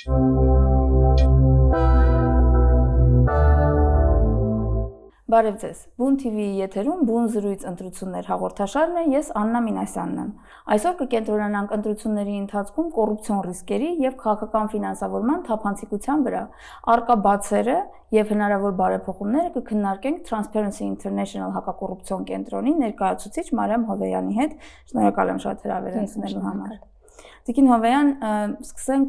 Բարև ձեզ, Բուն TV-ի եթերում Բուն զրույց ընտրություններ հաղորդաշարն է, ես Աննա Մինասյանն եմ։ Այսօր կկենտրոնանանք ընտրությունների ընթացքում կոռուպցիոն ռիսկերի և քաղաքական ֆինանսավորման թափանցիկության վրա։ Առկա բացերը և հնարավոր բարեփոխումները կքննարկենք Transparency International հակակոռուպցիոն կենտրոնի ներկայացուցիչ Մարիամ Հովեյանի հետ։ Շնորհակալ եմ շատ հրավերացնելու համար։ Տիկին Հովեյան, սկսենք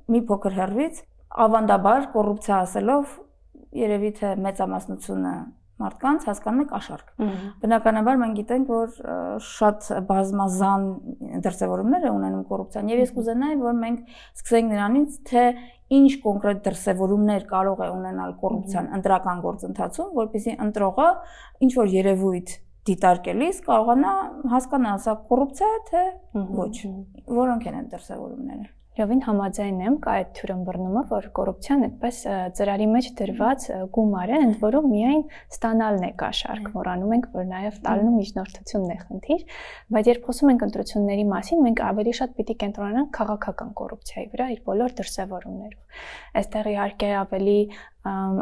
մի փոքր հեռվից, ավանդաբար կոռուպցիա ասելով երևի թե մեծամասնությունը մարդկանց հասկանում է կաշառք։ Բնականաբար մենք գիտենք, որ շատ բազմազան դրսևորումներ է ունենում կոռուպցիան, եւ ես կուզենայի, որ մենք սկսենք նրանից, թե ինչ կոնկրետ դրսևորումներ կարող է ունենալ կոռուպցիան ընտրական գործընթացում, որպեսզի ընտրողը ինչ որ երևույթ դիտարկելիս կարողանա հասկանալ, սա կոռուպցիա է թե ոչ։ Որոնք են այդ դրսևորումները։ Լավին համաձայն եմ, կա այդ թյուրըմբռնումը, որ կոռուպցիան այդպես ծրարի մեջ դրված գումար է, ընդ որում միայն ստանալն է կաշառք, մոռանում ենք, որ նաև տալն ու միջնորդությունն է խնդիր, բայց երբ խոսում ենք ընտրությունների մասին, մենք ավելի շատ պիտի կենտրոնանանք քաղաքական կոռուպցիայի վրա իր բոլոր դրսևորումներով։ Այստեղ իհարկե ավելի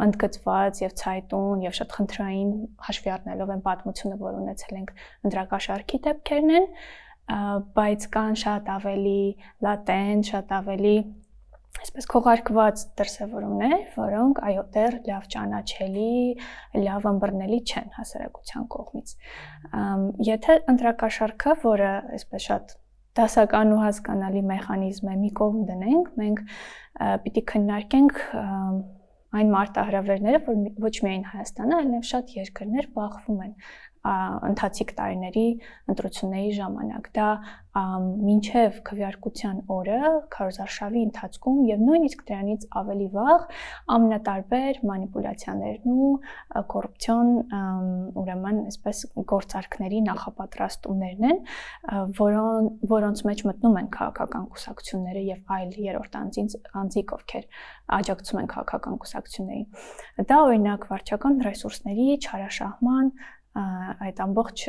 ընդգծված եւ ցայտուն եւ շատ խնդրային հաշվի առնելով այն պատմությունը, որ ունեցել ենք ընտրակաշառքի դեպքերն են, բայց կան շատ ավելի լատենտ, շատ ավելի այսպես քողարկված դրսևորումներ, որոնք այո դեռ լավ ճանաչելի, լավ ըմբռնելի չեն հասարակության կողմից։ Եթե ընտրակաշառքը, որը այսպես շատ դասական ու հասկանալի մեխանիզմ է, մի կողմ դնենք, մենք պիտի քննարկենք այն մարտահրավերները, որ ոչ միայն Հայաստանը, այլև շատ երկրներ բախվում են ընթացիկ տարիների ընտրությունների ժամանակ։ Դա մինչև քվեարկության օրը քարոզարշավի ընթացքում եւ նույնիսկ դրանից ավելի վաղ ամենատարբեր մանիպուլյացիաներն ու կոռուպցիոն ուրեմն այսպես գործարքների նախապատրաստումներն են, որոնց մեջ մտնում են քաղաքական կուսակցությունները եւ այլ երրորդ անձիկ, ովքեր աջակցում են քաղաքական կուսակցություններին։ Դա օրինակ վարչական ռեսուրսների չարաշահման այդ ամբողջ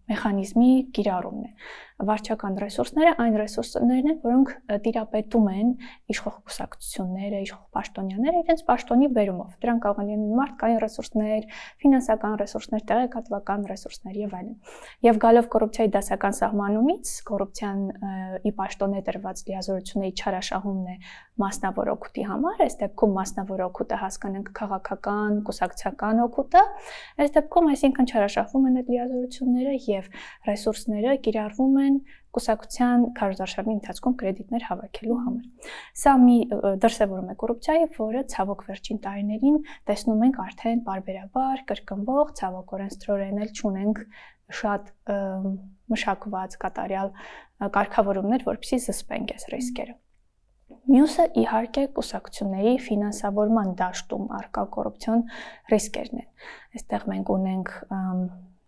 մեխանիզմի կիրառումն է։ Վարչական ռեսուրսները այն ռեսուրսներն են, որոնք տիրապետում են իշխող կուսակցությունները, իշխող պաշտոնյաները իրենց պաշտոնի բերումով։ Դրանք կարող են լինել մարդկային ռեսուրսներ, ֆինանսական ռեսուրսներ, տեղեկատվական ռեսուրսներ եւ այլն։ Եվ գալով կոռուպցիայի դասական սահմանումից, կոռուպցիան ի պաշտոն է տրված լիազորությունների չարաշահումն է մասնավոր օգուտի համար, այս դեպքում մասնավոր օգուտը հասկանանք քաղաքական, կուսակցական օգուտը, այս դեպքում այսինքն չարաշահվում են այդ լիազորությունները եւ ռեսուրսները կիրառվում են կուսակցության քարոզարշավի ընթացքում կրեդիտներ հավաքելու համար։ Սա մի դրսևորում է կոռուպցիայի, որը ցավոք վերջին տարիներին տեսնում ենք արդեն պարբերաբար կրկնվող, ցավոք օրենսդրորեն էլ չունենք շատ մշակված կատարյալ կարգավորումներ, որպեսզի զսպենք այս ռիսկերը։ Մյուսը իհարկե կուսակցությունների ֆինանսավորման դաշտում առկա կոռուպցիոն ռիսկերն են։ Այստեղ մենք ունենք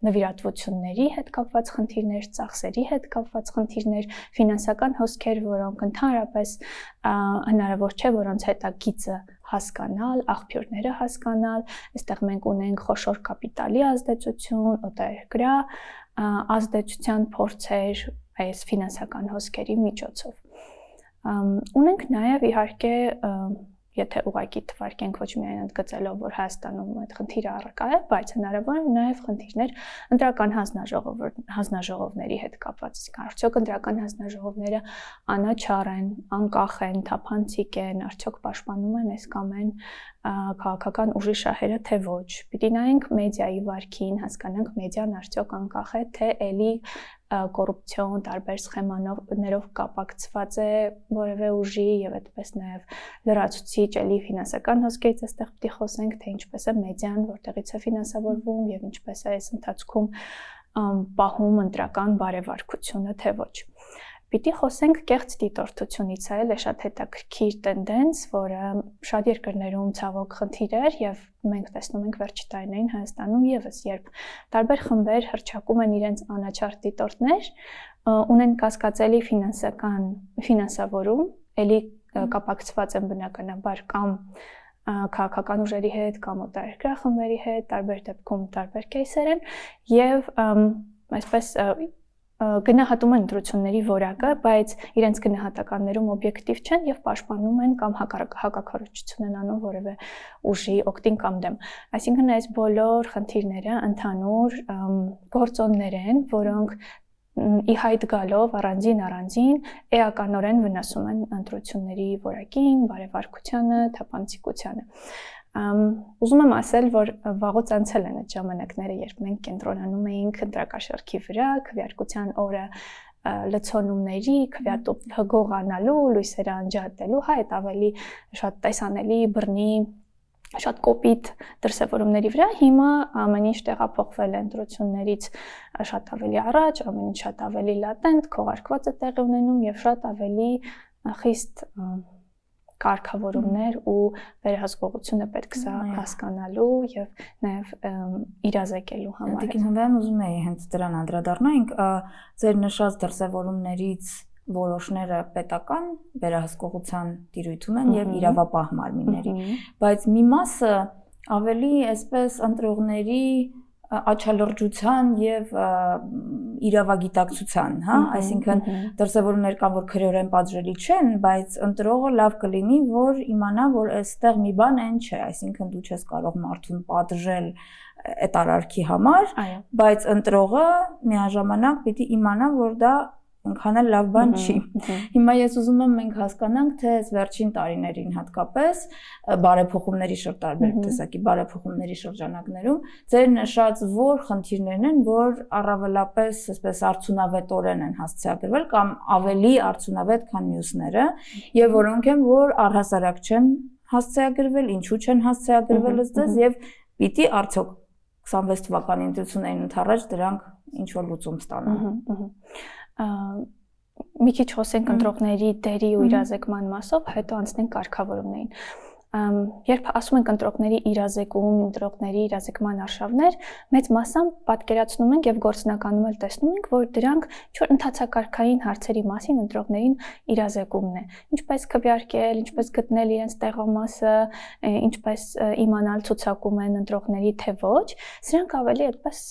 նվիրատվությունների հետ կապված խնդիրներ, ծախսերի հետ կապված խնդիրներ, ֆինանսական հոսքեր, որոնք ընդհանրապես հնարավոր չէ, որոնց հետագիծը հասկանալ, աղբյուրները հասկանալ, այստեղ մենք ունենք խոշոր կապիտալի ազդեցություն, օտարերկրյա ազդեցության փորձեր այս ֆինանսական հոսքերի միջոցով։ Ունենք նաև իհարկե, եթե ուղղակի թվարկենք ոչ միայն ընդգծելով, որ Հայաստանում այդ խնդիրը առկա է, բայց հնարավոր են նաև խնդիրներ ընտրական հանձնաժողովների հետ կապված։ Արդյոք ընտրական հանձնաժողովները անաչառ են, անկախ են, թափանցիկ են, արդյոք պաշտպանում են այս կամ այն քաղաքական ուժի շահերը, թե ոչ։ Պիտի նայենք մեդիայի վարքին, հասկանանք մեդիան արդյոք անկախ է, թե էլի կոռուպցիոն տարբեր սխեմաներով կապակցված է որևէ ուժի եւ այդպես նաեւ լրացուցիչ էլի ֆինանսական հոսքերից այստեղ պիտի խոսենք, թե ինչպես է մեդիան, որտեղից է ֆինանսավորվում եւ ինչպես է այս ընթացքում պահում ընտրական բարեվարկությունը, թե ոչ։ Պիտի խոսենք կեղծ դիտորդությունից, այլ է շատ հետաքրքիր տենդենս, որը շատ երկրներում ցավոք խնդիր էր եւ մենք տեսնում ենք վերջի տարիներին Հայաստանում եւս, երբ տարբեր խմբեր հռչակում են իրենց անաչառ դիտորդներ, ունեն կասկածելի ֆինանսավորում, ելի կապակցված են բնականաբար կամ քաղաքական ուժերի հետ կամ օտարերկրյա խմբերի հետ, տարբեր դեպքում տարբեր кейսեր են եւ այսպես գնահատում են ընտրությունների որակը, բայց իրենց գնահատականներում օբյեկտիվ չեն եւ պաշտպանում են կամ հակակառուցություն են անում որևէ ուժի օգտին կամ դեմ։ Այսինքն այս բոլոր խնդիրները ընդհանուր գործոններ են, որոնք ի հայտ գալով առանձին էականորեն վնասում են ընտրությունների որակին, բարեվարկությանը, թափանցիկությանը։ Ուզում եմ ասել, որ վաղուց անցել են այդ ժամանակները, երբ մենք կենտրոնանում էինք ընտրակաշառքի վրա, քվեարկության օրը լցոնումների, քվեատուփ գողանալու, լույսերը անջատելու, այդ ավելի շատ տեսանելի բռնի, շատ կոպիտ դրսևորումների վրա, հիմա ամեն ինչ տեղափոխվել է ընտրություններից շատ ավելի առաջ, ամեն ինչ շատ ավելի լատենտ, քողարկված է տեղի ունենում եւ շատ ավելի խիստ կարգավորումներ ու վերահսկողությունը պետք է հասկանալու եւ նաեւ իրազեկելու համար։ Տիկին Հնդայան, ուզում էի հենց դրան անդրադառնանք, ձեր նշած դրսևորումներից որոշները պետական վերահսկողության տիրույթում են եւ իրավապահ մարմինների, բայց մի մասը ավելի այսպես ընտրողների աչալրջության եւ իրավագիտակցության, հա, այսինքն դրսևորումներ կան, որ քրեորեն պատժելի չեն, բայց ընտրողը լավ կլինի, որ իմանա, որ այստեղ մի բան այն չէ, այսինքն դու չես կարող մարդուն պատժել այդ արարքի համար, բայց ընտրողը միաժամանակ պիտի իմանա, որ դա այնքան էլ լավ բան չի։ Հիմա ես ուզում եմ մենք հասկանանք, թե այս վերջին տարիներին հատկապես բարեփոխումների տարբեր տեսակի բարեփոխումների շրջանակներում ձեր նշած որ խնդիրներն են, որ առավելապես այսպես արդյունավետորեն են հասցեագրվել կամ ավելի արդյունավետ, քան մյուսները, եւ որոնք են, որ առհասարակ չեն հասցեագրվել, ինչու չեն հասցեագրվել ըստ եւ պիտի արդյոք 26 թվականի ընտրություններին ընդառաջ դրանք ինչ որ լուծում ստանան։ Մի քիչ խոսենք ընտրողների դերի ու իրազեկման մասով, հետո անցնենք կարգավորումներին։ Երբ ասում ենք ընտրողների իրազեկում, ընտրողների իրազեկման արշավներ, մեծ մասամբ պատկերացնում ենք եւ գործնականում էլ տեսնում ենք, որ դրանք ինչ-որ ընդհանցակարգային հարցերի մասին ընտրողներին իրազեկումն է։ Ինչպես քվեարկել, ինչպես գտնել իրենց տեղամասը, ինչպես իմանալ ցուցակում են ընտրողների թե ոչ, սրանք ավելի այդպես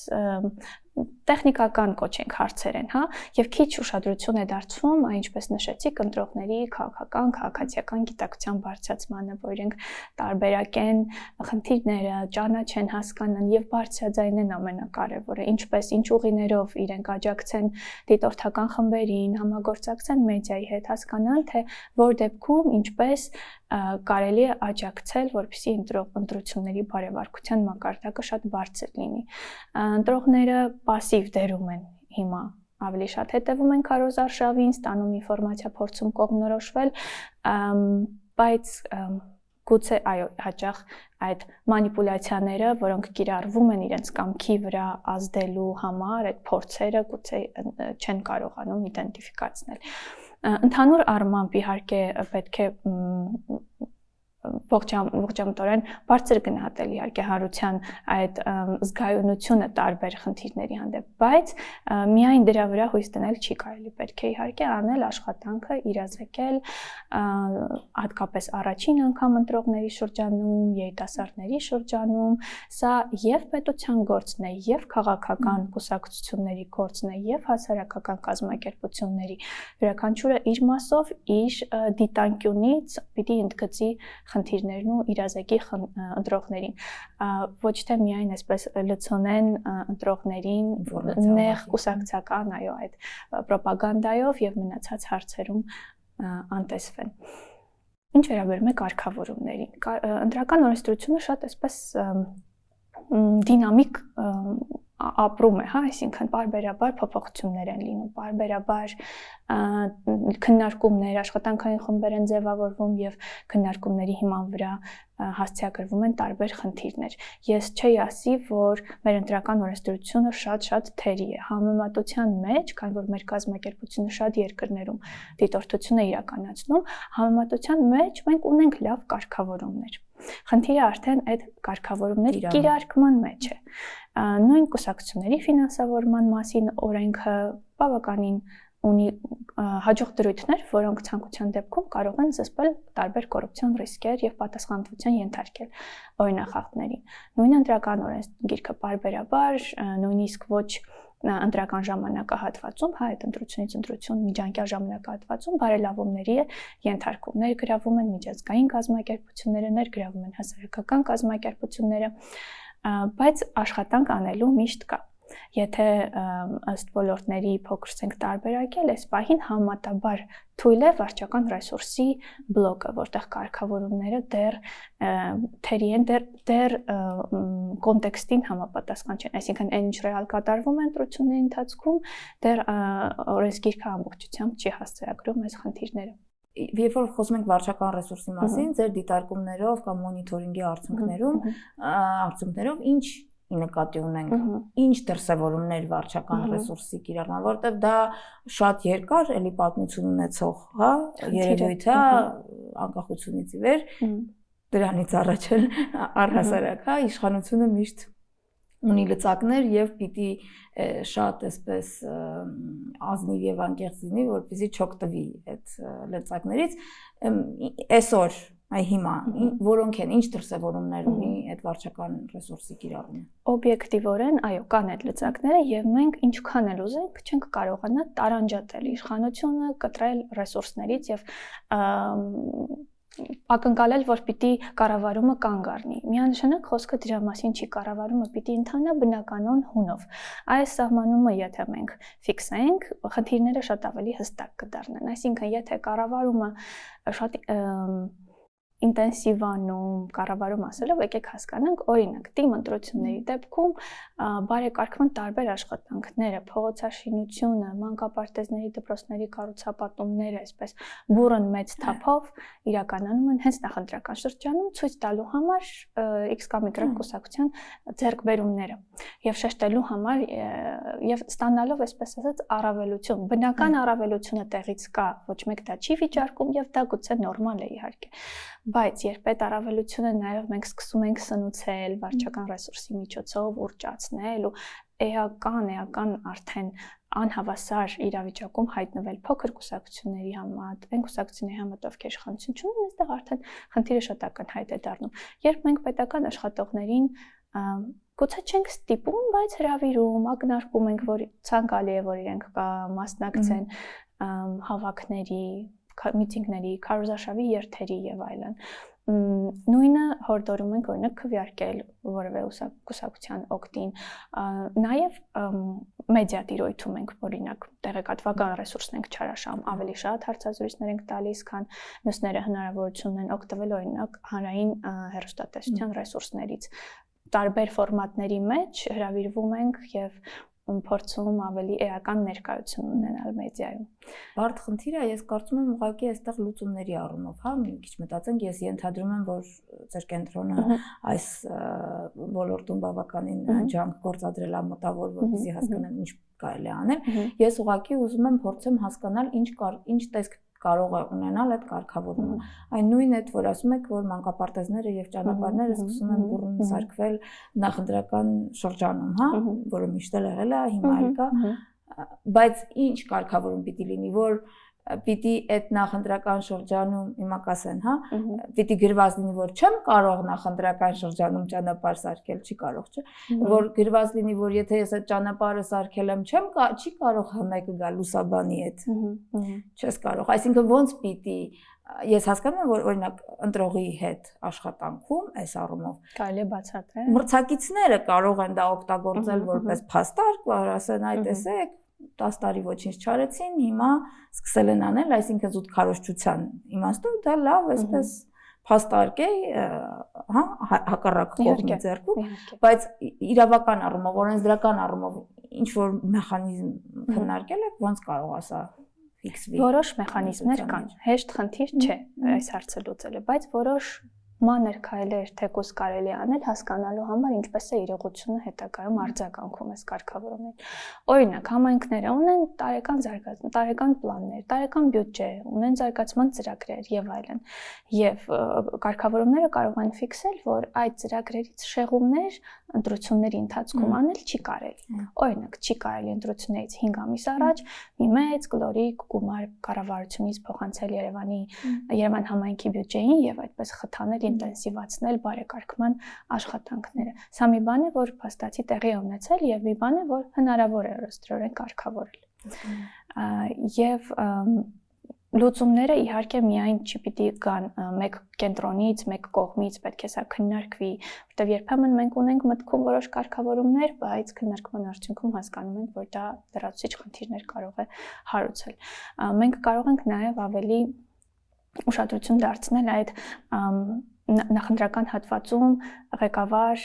տեխնիկական կոչենք հարցեր են, հա, եւ քիչ ուշադրություն է դարձվում, ինչպես նշեցիք, ընտրողների քաղաքական, քաղաքացիական գիտակցության բարձրացմանը, որ իրենք տարբերակեն խնդիրները, ճանաչեն, հասկանան եւ բարձրաձայնեն ամենակարևորը, ինչպես ինչ ուղիներով իրենք աջակցեն դիտորդական խմբերին, համագործակցեն մեդիայի հետ, հասկանան, թե որ դեպքում ինչպես կարելի է աջակցել, որպեսզի ընտրությունների բարեվարկության մակարդակը շատ բարձր լինի։ Ընտրողները пассив դերում են հիմա ավելի շատ հետևում են քարոզարշավին, ստանում ինֆորմացիա, փորձում կողմնորոշվել, բայց գուցե այո, հաճախ այդ մանիպուլյացիաները, որոնք կիրառվում են իրենց կամքի վրա ազդելու համար, այդ փորձերը գուցե չեն կարողանում իդենտիֆիկացնել։ Ընդհանուր առմամբ իհարկե պետք է ողջամտորեն բարձր գնահատել իհարկե հարության այդ զգայունությունը տարբեր խնդիրների հանդեպ, բայց միայն դրա վրա հույս դնել չի կարելի, պետք է իհարկե անել աշխատանքը, իրազեկել, հատկապես առաջին անգամ ընտրողների շրջանում, երիտասարդների շրջանում, սա եւ պետության գործն է, եւ քաղաքական կուսակցությունների գործն է, եւ հասարակական կազմակերպությունների, յուրաքանչյուրը իր մասով, իր դիտանկյունից պիտի ընդգծի խնդիրներն ու իրազեկի ընտրողներին, ոչ թե միայն այսպես լցոնեն ընտրողներին նեղ կուսակցական, այո, այդ պրոպագանդայով եւ մնացած հարցերում անտեսվեն։ Ինչ վերաբերում է կարգավորումներին, ընտրական օրենսդրությունը շատ այսպես դինամիկ ապրում է, հա, այսինքն բարբերաբար փոփոխություններ են լինում, բարբերաբար քննարկումներ, աշխատանքային խմբեր են ձևավորվում եւ քննարկումների հիման վրա հասցեագրվում են տարբեր խնդիրներ։ Ես չէի ասի, որ մեր ընտրական օրենսդրությունը շատ թերի է համեմատության մեջ, քանի որ մեր կազմակերպությունը շատ երկրներում դիտորդություն է իրականացնում, համեմատության մեջ մենք ունենք լավ կարգավորումներ։ Խնդիրը արդեն այդ կարգավորումների կիրարկման մեջ է։ Նույն կուսակցությունների ֆինանսավորման մասին օրենքը բավականին ունի հաջող դրույթներ, որոնք ցանկության դեպքում կարող են զսպել տարբեր կոռուպցիոն ռիսկեր եւ պատասխանատվության ենթարկել օրինախախտներին։ Նույն ընտրական օրենսգիրքը բարբերաբար նույնիսկ ոչ ընտրական ժամանակահատվածում, հա, այդ ընտրությունից ընտրություն միջանկյալ ժամանակահատվածում բարելավումների է ենթարկում, ներգրավում են միջազգային կազմակերպությունները, ներգրավում են հասարակական կազմակերպությունները, բայց աշխատանք անելու միշտ կա։ Եթե ըստ ոլորտների փոքրցենք տարբերակել, այս պահին համատաբար թույլ է վարչական ռեսուրսի բլոկը, որտեղ կարգավորումները դեռ թերի են, դեռ կոնտեքստին համապատասխան չեն, այսինքն այն ինչ ռեալ կատարվում է ընտրությունների ընթացքում, դեռ օրենսգիրքը ամբողջությամբ չի հասցեագրում այս խնդիրները։ Երբ որ խոսում ենք վարչական ռեսուրսի մասին, ձեր դիտարկումներով կամ մոնիթորինգի արդյունքներով ինչ նկատի ունենք, ինչ դրսևորումներ վարչական ռեսուրսի կիրառման, որտեղ դա շատ երկար էլի պատմություն ունեցող, հա, երևույթ է անկախությունից ի վեր, դրանից առաջ էլ առհասարակ, հա, իշխանությունը միշտ ունի լծակներ եւ պիտի շատ այսպես ազնիվ եւ անկեղծ լինի, որպեսզի չօգտվի այդ լծակներից, այսօր հիմա որոնք են, ինչ դրսևորումներ ունի այդ վարչական ռեսուրսի կիրառումը։ Օբյեկտիվորեն, այո, կան այդ լծակները եւ մենք ինչքան էլ ուզենք չենք կարողանա տարանջատել իշխանությունը, կտրել ռեսուրսներից եւ ակնկալել, որ պիտի կառավարումը կանգ առնի։ Միանշանակ խոսքը դրա մասին չի, կառավարումը պիտի ընթանա բնականon հունով։ Այս սահմանումը եթե մենք ֆիքսենք, խնդիրները շատ ավելի հստակ կդառնան։ Այսինքն, եթե կառավարումը շատ ինտենսիվանում, կառավարում ասելով, եկեք հասկանանք, օրինակ, թիմ ընտրությունների դեպքում բարեկարգման տարբեր աշխատանքները, փողոցաշինությունը, մանկապարտեզների, դպրոցների կառուցապատումները, այսպես բուրըն մեծ թափով իրականանում են հենց նախընտրական շրջանում, ցույց տալու համար X կամ Y կուսակցության ձեռքբերումները եւ շեշտելու համար եւ ստանալով, այսպես ասած, առավելություն։ Բնական առավելությունը տեղից կա, ոչ մեկ դա չի վիճարկում եւ դա գուցե նորմալ է իհարկե։ Բայց երբ այդ առավելությունը նաև մենք սկսում ենք սնուցել վարչական ռեսուրսի միջոցով, ուռճացնել ու էական արդեն անհավասար իրավիճակում հայտնվել փոքր կուսակցությունների համեմատ, այն կուսակցությունների համեմատ, ովքեր իշխանություն չունեն, այստեղ արդեն խնդիրը շատ ակնհայտ է դառնում։ Երբ մենք պետական աշխատողներին գուցե չենք ստիպում, բայց հրավիրում, ակնարկում ենք, որ ցանկալի է, որ իրենք մասնակցեն հավաքների, միտինգների, քարոզարշավի երթերի եւ այլն։ Նույնը հորդորում ենք օրինակ քվեարկել որևէ կուսակցության օգտին, նաեւ մեդիա տիրույթում ենք օրինակ տեղեկատվական ռեսուրսներ ենք չարաշահում, ավելի շատ հարցազրույցներ ենք տալիս, քան մյուսները հնարավորություն ունեն օգտվել օրինակ հանրային հեռուստատեսության ռեսուրսներից։ Տարբեր ֆորմատների մեջ հրավիրվում ենք եւ փորձում ավելի էական ներկայություն ունենալ մեդիայում։ Բարդ խնդիր է, ես կարծում եմ ուղղակի այստեղ լուծումների առումով, հա, մի քիչ մտածենք, ես ենթադրում եմ, որ ձեր կենտրոնը այս ոլորտում բավականին ջանք գործադրել է մտավոր, որպեսզի հասկանան ինչ կարելի է անել։ Ես ուղղակի ուզում եմ փորձեմ հասկանալ ինչ տեսք կարող է ունենալ այդ կարգավորումը։ Այն նույնն է, որ ասում եք, որ մանկապարտեզները եւ ճանապարհները սկսում են բուռն սարքվել նախընտրական շրջանում, հա, որը միշտ էլ եղել է, հիմա էլ կա, բայց ինչ կարգավորում պիտի լինի, որ պիտի այդ նախընտրական շրջանում, հիմա կասեն, հա, պիտի գրված լինի, որ չեմ կարող նախընտրական շրջանում ճանապարհ սարքել, չի կարող, չէ, որ գրված լինի, որ եթե ես այդ ճանապարհը սարքել եմ, չի կարող հմեկը գալ լուսաբանի հետ, չես կարող, այսինքն ոնց պիտի, ես հասկանում եմ, որ օրինակ ընտրողի հետ աշխատանքում այս առումով կարելի է բացատրել, մրցակիցները կարող են դա օգտագործել որպես փաստարկ, որ ասեն, այ տեսեք 10 տարի ոչինչ չարեցին, հիմա սկսել են անել, այսինքն զուտ քարոզչության իմաստով դա լավ այսպես փաստարկ է, հա, հակառակ կողմի ձեռքում, բայց իրավական առումով, օրենսդրական առումով ինչ որ մեխանիզմ քննարկել եք, ոնց կարող ասա ֆիքսվի։ Որոշ մեխանիզմներ կան, հեշտ խնդիր չէ այս հարցը լուծելը, բայց որոշ մանր քայլեր թեկուզ կարելի անել հասկանալու համար ինչպես է իրողությունը հետագայում արձագանքում այս կարգավորումներին։ Օրինակ, համայնքները ունեն տարեկան պլաններ, տարեկան բյուջե, ունեն զարգացման ծրագրեր եւ այլն։ Եվ կարգավորումները կարող են ֆիքսել, որ այդ ծրագրերից շեղումներ ընտրությունների ընթացքում անել չի կարելի։ Օրինակ, չի կարելի ընտրություններից 5 ամիս առաջ մի մեծ գլորիկ գումար կառավարությունից փոխանցել Երևան համայնքի բյուջեին եւ այդպես խթանել ինտենսիվացնել բարեկարգման աշխատանքները։ Սա մի բան է, որ փաստացի տեղի է ունեցել եւ մի բան է, որ հնարավոր է օրենսդրորեն կարգավորել։ Եվ լուծումները իհարկե միայն չպիտի գան մեկ կենտրոնից, մեկ կողմից, պետք է սա քննարկվի, որտեղ երբեմն մենք ունենք մտքում որոշ կարգավորումներ, բայց քննարկման արդյունքում հասկանում ենք, որ դա լրացուցիչ խնդիրներ կարող է հարուցել։ Մենք կարող ենք նաև ավելի ուշադրություն դարձնել այդ նախընտրական հատվածում ղեկավար,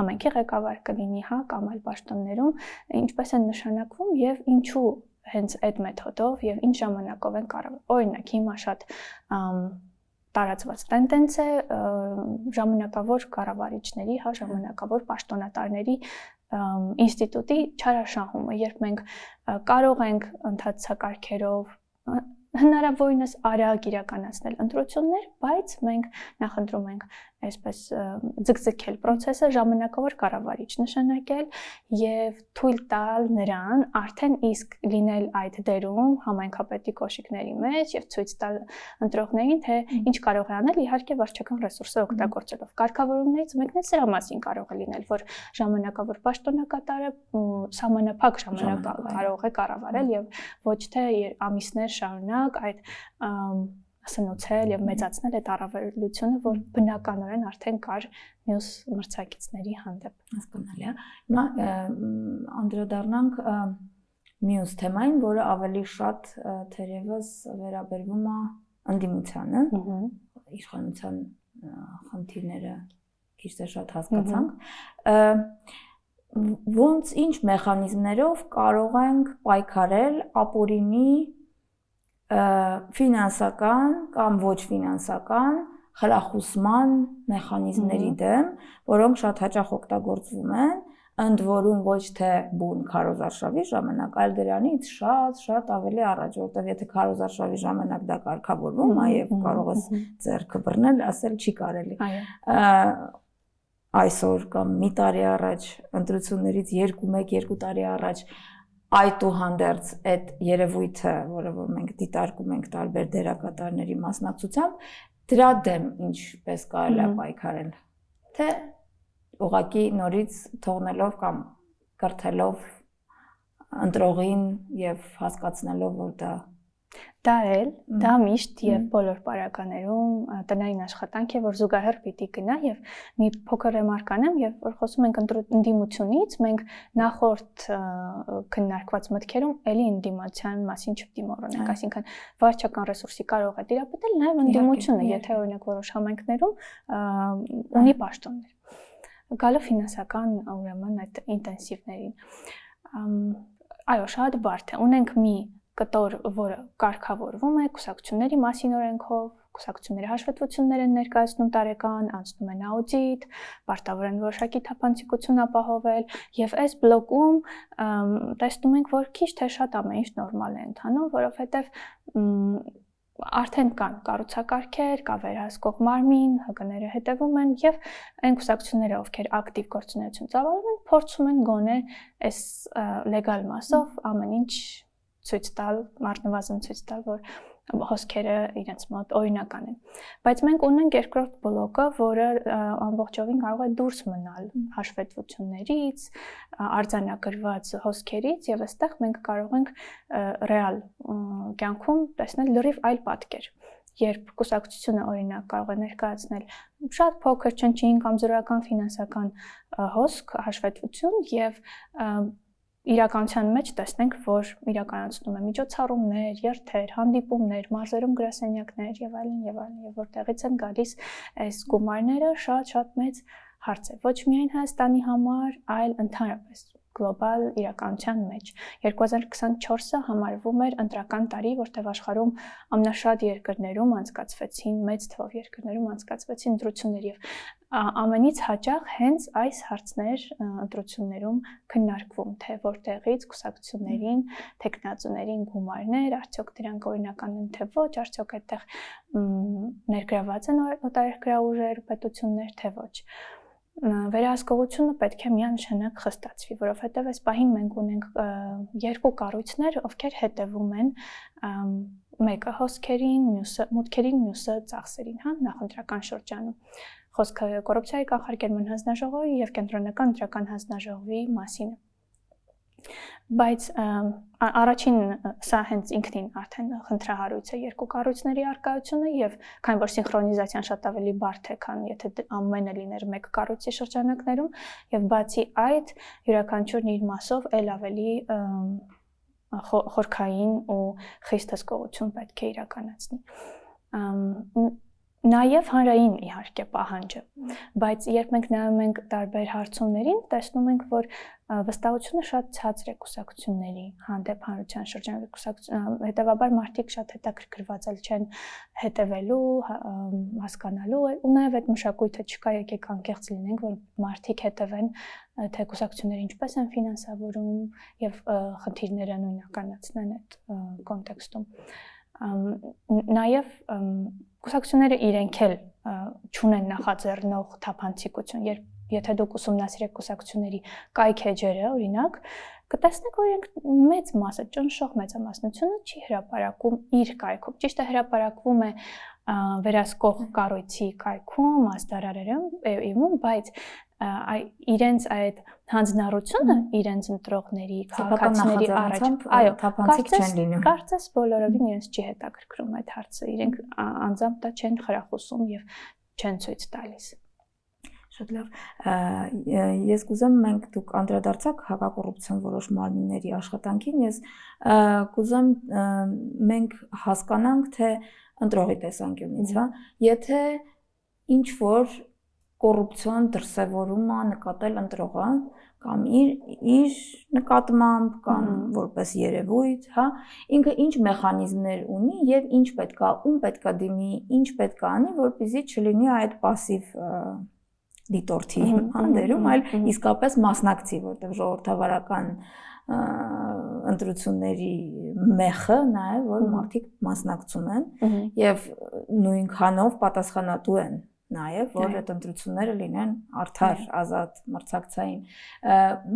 համայնքի ղեկավար կլինի, հա, կամ այլ պաշտոններում, ինչպես են նշանակվում եւ ինչու հենց այդ մեթոդով եւ ինչ ժամանակով են կարող։ Օրինակ, հիմա շատ տարածված տենդենս է ժամանակավոր կառավարիչների, հա, ժամանակավոր պաշտոնատարների ինստիտուտի չարաշահումը, երբ մենք կարող ենք ընթացակարգերով հնարավորինս արագ իրականացնել ընտրություններ, բայց մենք նախընտրում ենք այսպես ձգձգել process-ը, ժամանակավոր կառավարիչ նշանակել եւ թույլ տալ նրան արդեն իսկ լինել այդ դերում համայնքապետի կոշիկների մեջ եւ ցույց տալ ընտրողներին, թե ինչ կարող է անել, իհարկե վարչական ռեսուրսը օգտագործելով։ Կարգավորումներից մեկն էլ սրա մասին կարող է լինել, որ ժամանակավոր պաշտոնակատարը սահմանափակ ժամանակ կարող է կառավարել եւ ոչ թե ամիսներ շարունակ այդ սնուցել եւ մեծացնել այդ առավելությունը, որ բնականորեն արդեն կար մյուս մրցակիցների հանդեպ։ Հասկանալի է։ Հիմա անդրադառնանք մյուս թեմային, որը ավելի շատ թերևս վերաբերվում է ընդդիմությանը, իշխանության խնդիրները քիչ թե շատ հասկացանք։ Ոնց ինչ մեխանիզմներով կարող ենք պայքարել ապօրինի ֆինանսական կամ ոչ ֆինանսական խրախուսման մեխանիզմների դեմ, որոնք շատ հաճախ օգտագործվում են, ընդ որում ոչ թե բուն քարոզարշավի ժամանակ, այլ դրանից շատ ավելի առաջ, որտեղ եթե քարոզարշավի ժամանակ դա կարգավորվում, այև կարող ես ձեռքը բռնել, ասել չի կարելի։ Այսօր կամ մի տարի առաջ ընտրություններից 1-2 տարի առաջ այդուհանդերձ այդ երևույթը, որը որ մենք դիտարկում ենք տարբեր դերակատարների մասնակցությամբ, դրա դեմ ինչպես կարելի է պայքարել, թե ուղղակի նորից թողնելով կամ կրթելով ընտրողին եւ հասկացնելով, որ դա միշտ եւ բոլոր պարագաներում տնային աշխատանք է, որ զուգահեռ պիտի գնա եւ մի փոքր ռեմարկ անեմ, եւ որ խոսում ենք ընդդիմությունից, մենք նախորդ քննարկված մտքերում էլի ընդդիմության մասին չպիտի մոռանանք, այսինքն վարչական ռեսուրսի կարող է տիրապետել նաեւ ընդդիմությունը, եթե օրինակ որոշ համայնքներում ունի պաշտոններ։ Գալով ֆինանսական ուրեմն այդ ինտենսիվներին։ Այո, շատ բարդ է։ Ունենք մի կտոր, որը կարգավորվում է կուսակցությունների մասին օրենքով, կուսակցությունների հաշվետվություններ են ներկայացնում տարեկան, անցնում են աուդիտ, պարտավոր են որոշակի թափանցիկություն ապահովել, եւ այս բլոկում տեսնում ենք, որ քիչ թե շատ ամեն ինչ նորմալ է ընթանում, որովհետեւ արդեն կան կառուցակարգեր, կա վերահսկող մարմին, ՀԿ-ները հետևում են եւ այն կուսակցությունները, ովքեր ակտիվ գործունեություն ծավալում են, փորձում են գոնե այս լեգալ մասով ամեն ինչ ցույց տալ, առնվազն ցույց տալ, որ հոսքերը իրենց մոտ օրինական են։ Բայց մենք ունենք երկրորդ բլոկը, որը ամբողջովին կարող է դուրս մնալ հաշվետվություններից, արձանագրված հոսքերից, եւ այստեղ մենք կարող ենք ռեալ կյանքում տեսնել լրիվ այլ պատկեր։ Երբ կուսակցությունը օրինակ կարող է ներկայացնել շատ փոքր չնչին կամ զրոյական ֆինանսական հոսք, հաշվետվություն եւ իրականության մեջ տեսնենք, որ իրականացնում է միջոցառումներ, երթեր, հանդիպումներ, մարզերում գրասենյակներ եւ այլն, եւ որտեղից են գալիս այս գումարները, շատ մեծ հարց է։ Ոչ միայն Հայաստանի համար, այլ ընդհանրապես գլոբալ իրականության մեջ։ 2024-ը համարվում էր ընտրական տարի, որտեղ աշխարհում ամենաշատ երկրներում անցկացվեցին, մեծ թվով երկրներում անցկացվեցին ընտրություններ եւ ամենից հաճախ հենց այս հարցներ ընտրություններում քննարկվում, թե որտեղից կուսակցություններին, տեխնացուներին գումարներ, արդյոք դրանք օրինական են թե ոչ, արդյոք այդտեղ ներգրաված են օտարերկրյա ուժեր, պետություններ, թե ոչ։ Վերահսկողությունը պետք է միանշանակ խստացվի, որովհետև այս պահին մենք ունենք երկու կառույցներ, ովքեր հետևում են մեկը հոսքերին, մյուսը մուտքերին, մյուսը ծախսերին, հա, նախընտրական շրջանում։ Խոսքը կոռուպցիայի կանխարգելման հանձնաժողովի եւ կենտրոնական ընտրական հանձնաժողովի մասին է։ Բայց առաջին սա հենց ինքնին արդեն խնդրահարույց է երկու կառույցների արկայությունը եւ քանի որ սինխրոնիզացիան շատ ավելի բարդ է, քան եթե ամենը լիներ մեկ կառույցի շրջանակներում եւ բացի այդ յուրաքանչյուրն իր մասով ել ավելի խորքային ու խիստ հսկողություն պետք է իրականացնի։ Նաև հանրային իհարկե պահանջը, բայց երբ մենք նայում ենք տարբեր հարցումներին, տեսնում ենք, որ վստահությունը շատ ցածր է կուսակցությունների հանդեպ հանրության շրջանում, հետևաբար մարդիկ շատ հետաքրքրված չեն հետևելու, հասկանալու, ու նաև այդ մշակույթը չկա, եկեք անկեղծ լինենք, որ մարդիկ հետևեն, թե կուսակցությունները ինչպես են ֆինանսավորում եւ խնդիրները նույնականացնեն այդ կոնտեքստում։ Նաև կուսակցությունները իրենք էլ չունեն նախաձեռնող թափանցիկություն, եթե դուք ուսումնասիրեք կուսակցությունների կայքեջերը, օրինակ, կտեսնեք, որ իրենք մեծ մասը, ճնշող մեծամասնությունը չի հրապարակում իր կայքում, ճիշտ է հրապարակվում է վերահսկող կառույցի կայքում, ազդարարերում, բայց իրենց այդ հանձնառությունը իրենց ընտրողների, քաղաքացիների առաջ, այո, թափանցիկ չեն լինում։ Կարծես բոլորովին իրենց չի հետաքրքրում այդ հարցը, իրենք անձամբ դա չեն խրախուսում եւ չեն ցույց տալիս։ Շատ լավ։ Ես կուզեմ մենք դուք անդրադարձաք հակակոռուպցիոն որոշ մարմինների աշխատանքին, ես կուզեմ մենք հասկանանք, թե ընտրողի տեսանկյունից, հա, եթե ինչ որ կոռուպցիոն դրսևորում է նկատել ընտրողը կամ իր նկատմամբ կամ որպես երևույթ, հա, ինքը ինչ մեխանիզմներ ունի եւ ինչ պետքա, ում պետքա դիմի, ինչ պետքա անի, որպեսզի չլինի այդ պասիվ դիտորդի հանդերում, այլ իսկապես մասնակցի, որտեղ ժողովրդավարական ընտրությունների մեխը նա է, որ մարդիկ մասնակցում են եւ նույնքանով պատասխանատու են նաև որ այդ ընտրությունները լինեն արդար, ազատ, մրցակցային։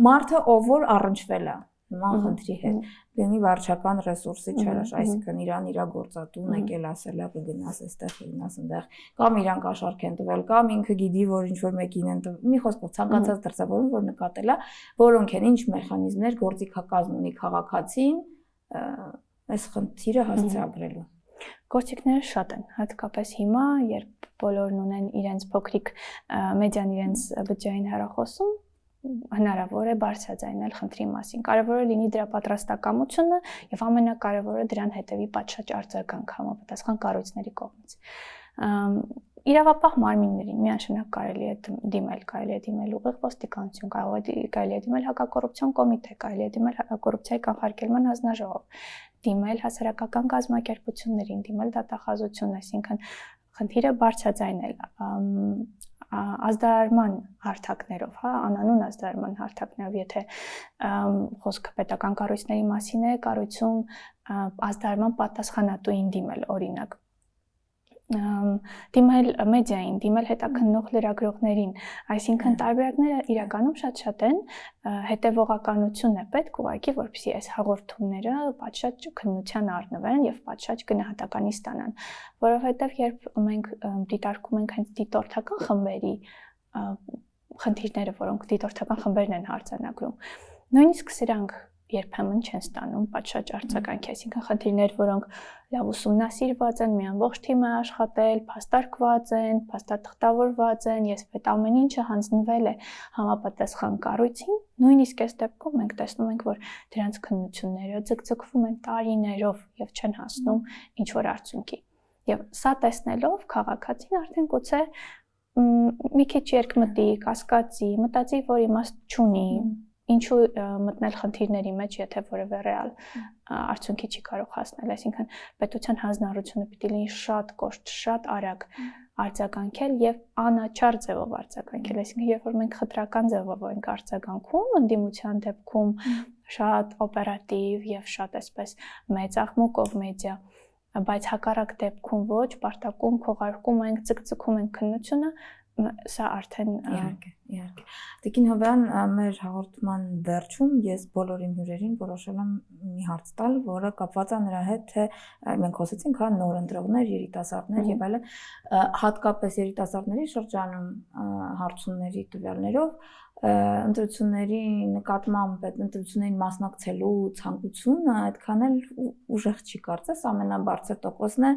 Մարդը ով որ առնչվել է նման խնդրի հետ, լինի վարչական ռեսուրսի չարաշ, այսինքն իրան իր գործատուն եկել ասել է կգնաս այստեղ, կգնաս այնտեղ, կամ իրան կաշառք են տվել, կամ ինքը գիտի, որ ինչ որ մեկին են տվել, մի խոսքով ցանկացած դրսևորում, որ նկատել է, որոնք են ինչ մեխանիզմներ գործիքակազմ ունի քաղաքացին այս խնդիրը հասցեագրելու։ Գործիքները շատ են, հատկապես հիմա, երբ բոլորն ունեն իրենց փոքրիկ մեդիան իրենց բջջային հեռախոսում, հնարավոր է բարձրաձայնել խնդրի մասին։ Կարևոր է լինի դրա պատրաստակամությունը եւ ամենակարևորը դրան հետեւի պատշաճ արձագանք համապատասխան կառույցների կողմից։ Իրավապահ մարմիններին միանշանակ կարելի է դիմել ուղիղ ոստիկանություն, կարելի է դիմել հակակոռուպցիոն կոմիտե, կարելի է դիմել կոռուպցիայի կանխարգելման հանձնաժողով, դիմել հասարակական կազմակերպություններին, դիմել դատախազություն, այսինքն խնդիրը բարձրաձայնել ազդարարման հարթակներով, հա, անանուն ազդարարման հարթակներով, եթե խոսքը պետական կառույցների մասին է, կառույցում ազդարարման պատասխանատուին դիմել, օրինակ դիմել մեդիային, դիմել հետաքննող լրագրողներին, այսինքն տարբերակները իրականում շատ են, հետևողականությունն է պետք ուղղակի, որպեսզի այս հաղորդումները պատշաճ քննության առնվեն եւ պատշաճ գնահատականի ստանան, որովհետեւ երբ մենք դիտարկում ենք հենց դիտորդական խմբերի խնդիրները, որոնք դիտորդական խմբերն են արձանագրում, նույնիսկ սրանք երբեմն չեն ստանում պատշաճ արձագանքի, այսինքն խնդիրներ, որոնք լավ ուսումնասիրված են, մի ամբողջ թիմ է աշխատել, փաստարկված են, փաստաթղթավորված են, ես այդ ամեն ինչը հանձնվել է համապատասխան կառույցին, նույնիսկ այս դեպքում մենք տեսնում ենք, որ դրանց քննությունները ձգձգվում են տարիներով եւ չեն հասնում ինչ որ արդյունքի։ Եվ սա տեսնելով քաղաքացին արդեն գուցե մի քիչ երկմտի, կասկածի, մտածի, որ իմաստ չունի, ինչու մտնել խնդիրների մեջ, եթե որևէ ռեալ արդյունքի չի կարող հասնել, այսինքն պետության հանձնառությունը պիտի լինի շատ կոշտ, շատ արագ արձագանքել եւ անաչառ ձևով արձագանքել, այսինքն երբ որ մենք խտրական ձևով ենք արձագանքում, ընդդիմության դեպքում շատ օպերատիվ եւ շատ այսպես մեծ աղմուկով մեդիա, բայց հակառակ դեպքում ոչ, պարտակում, քողարկում ենք, ցկցկում ենք քննությունը, սա արդեն Իհարկե։ Տիկին Հովյան, մեր հաղորդման վերջում ես բոլոր իմ հյուրերին որոշել եմ մի հարց տալ, որը կապված է նրա հետ, թե մենք խոսեցինք, հա, նոր ընտրողներ, երիտասարդներ եւ այլն, հատկապես երիտասարդների շրջանում հարցումների տվյալներով ընտրությունների նկատմամբ այդ ընտրություններին մասնակցելու ցանկությունը այդքան էլ ուժեղ չի կարծես, ամենաբարձր տոկոսն է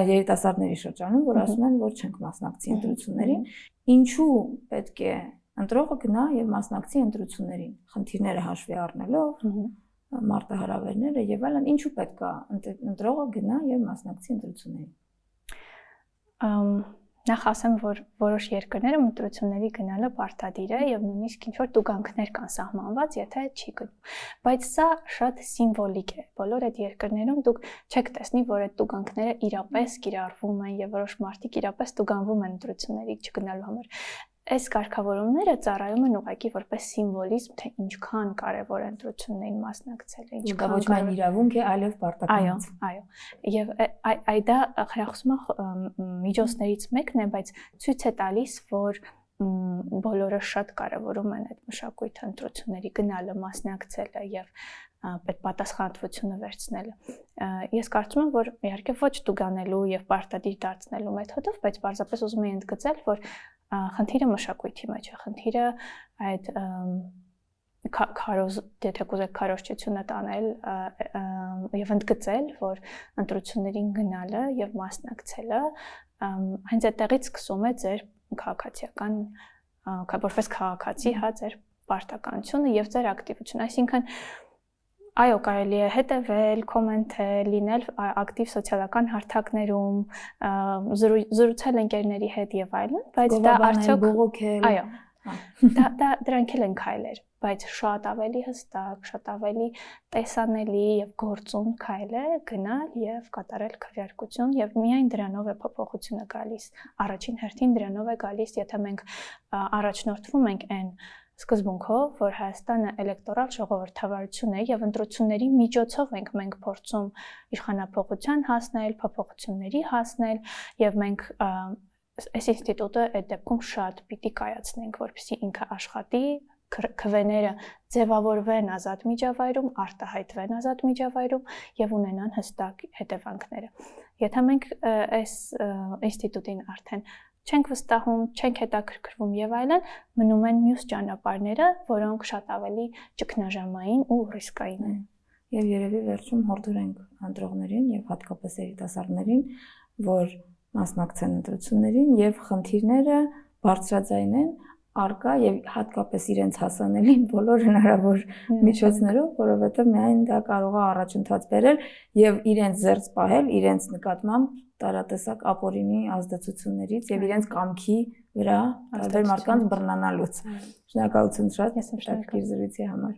երիտասարդների շրջանում, որ ասում են, որ չենք մասնակցի ընտրություններին։ Ինչու պետք է ընտրողը գնա եւ մասնակցի ընտրություններին, խնդիրները հաշվի առնելով, մարտահրավերները եւ այլն, ինչու պետք է ընտրողը գնա եւ մասնակցի ընտրություններին։ Նախ ասեմ, որ որոշ երկրներում ընտրությունների գնալը պարտադիր է եւ նույնիսկ ինչ որ տուգանքներ կան սահմանված, եթե չի գնում։ Բայց սա շատ սիմվոլիկ է։ Բոլոր այդ երկրներում դուք չեք տեսնի, որ այդ տուգանքները իրապես կիրառվում են եւ որոշ մարդիկ իրապես տուգանվում են ընտրությունների չգնալու համար։ Այս կարգավորումները ծառայում են ուղղակի որպես սիմվոլիզմ, թե ինչքան կարևոր է ընտրություններին մասնակցելը, ինչքան ոչ միայն իրավունք է, այլև պարտականություն։ Այո։ Եվ դա խրախուսման միջոցներից մեկն է, բայց ցույց է տալիս, որ բոլորը շատ կարևորում են այդ մշակույթը, ընտրությունների գնալը, մասնակցելը եւ պատասխանատվությունը վերցնելը։ Ես կարծում եմ, որ իհարկե ոչ տուգանելու եւ պարտադիր դարձնելու մեթոդով, բայց պարզապես ուզում եմ ընդգծել, որ խնդիրը մշակույթի մեջ է, խնդիրը այդ եթե կուզեք քարոզչությունը տանել եւ ընդգծել, որ ընտրություններին գնալը եւ մասնակցելը հենց այդտեղից սկսում է ձեր քաղաքացիական որպես քաղաքացի, հա, ձեր պարտականությունը եւ ձեր ակտիվությունը, այսինքն այո, կարելի է հետևել, կոմենտել, լինել ակտիվ սոցիալական հարթակներում, զրուցել ընկերների հետ եւ այլն, բայց դա արդյոք բողոքել։ Այո։ Դրանք էլ են քայլեր, բայց շատ ավելի հստակ, շատ ավելի տեսանելի եւ գործուն քայլ է գնալ եւ կատարել քվեարկություն եւ միայն դրանով է փոփոխությունը գալիս։ Առաջին հերթին դրանով է գալիս, եթե մենք առաջնորդվում ենք այն սկզբունքով, որ Հայաստանը էլեկտորալ ժողովրդավարություն է եւ ընտրությունների միջոցով մենք փորձում իշխանափոխության հասնել, փոփոխությունների հասնել եւ մենք այս ինստիտուտը այդ դեպքում շատ պիտի կայացնենք, որպեսզի ինքը աշխատի, քվեները ձևավորվեն ազատ միջավայրում, արտահայտվեն ազատ միջավայրում եւ ունենան հստակ հետևանքները։ Եթե մենք այս ինստիտուտին արդեն չենք վստահում, չենք հետաքրքրվում եւ այլն, մնում են մյուս ճանապարհները, որոնք շատ ավելի ճգնաժամային ու ռիսկային են։ Եվ երևի վերջում հորդորենք ընտրողներին եւ հատկապես երիտասարդներին, որ մասնակցեն ընտրություններին եւ խնդիրները բարձրաձայնեն արկա եւ հատկապես իրենց հասանելին բոլոր հնարավոր միջոցներով, որովհետեւ միայն դա կարող է առաջընթաց բերել եւ իրենց զերծ պահել իրենց նկատմամբ տարատեսակ ապօրինի ազդեցություններից եւ իրենց կամքի վրա տարբեր մարդկանց բռնանալուց։ Շնորհակալություն շատ հետաքրքիր զրույցի համար։